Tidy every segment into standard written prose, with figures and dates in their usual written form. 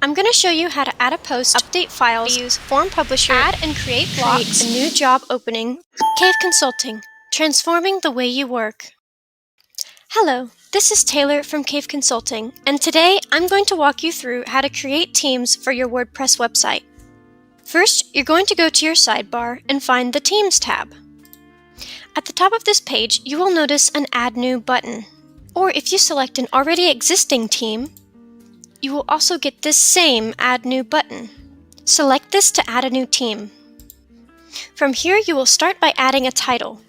I'm going to show you how to add a post, update files, use Form Publisher, add and create blocks, a new job opening. Cave Consulting, transforming the way you work. Hello, this is Taylor from Cave Consulting, and today I'm going to walk you through how to create themes for your WordPress website. First, you're going to go to your sidebar and find the Themes tab. At the top of this page, you will notice an Add New button. Or if you select an already existing theme, you will also get this same Add New button. Select this to add a new theme. From here, you will start by adding a title.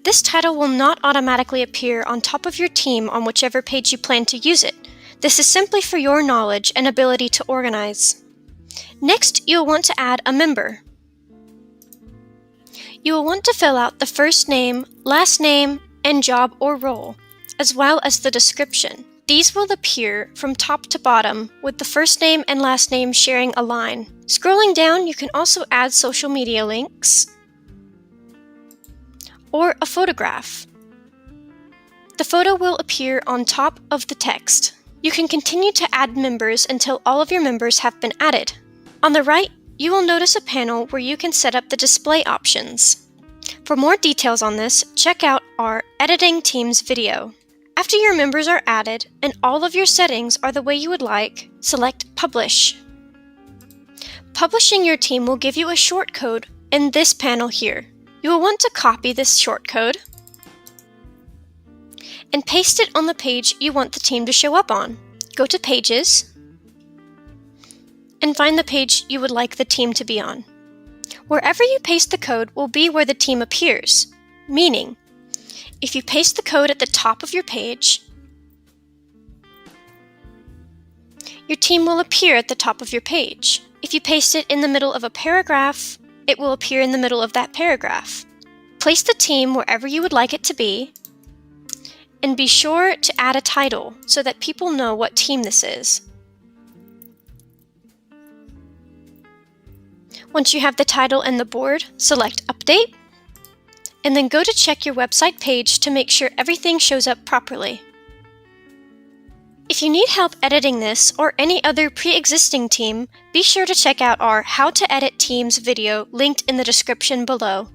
This title will not automatically appear on top of your theme on whichever page you plan to use it. This is simply for your knowledge and ability to organize. Next, you will want to add a member. You will want to fill out the first name, last name, and job or role, as well as the description. These will appear from top to bottom with the first name and last name sharing a line. Scrolling down, you can also add social media links or a photograph. The photo will appear on top of the text. You can continue to add members until all of your members have been added. On the right, you will notice a panel where you can set up the display options. For more details on this, check out our Editing Themes video. After your members are added and all of your settings are the way you would like, select Publish. Publishing your theme will give you a shortcode in this panel here. You will want to copy this shortcode and paste it on the page you want the theme to show up on. Go to Pages and find the page you would like the theme to be on. Wherever you paste the code will be where the theme appears, meaning if you paste the code at the top of your page, your theme will appear at the top of your page. If you paste it in the middle of a paragraph, it will appear in the middle of that paragraph. Place the theme wherever you would like it to be, and be sure to add a title so that people know what theme this is. Once you have the title and the board, select Update, and then go to check your website page to make sure everything shows up properly. If you need help editing this or any other pre-existing theme, be sure to check out our How to Edit Themes video linked in the description below.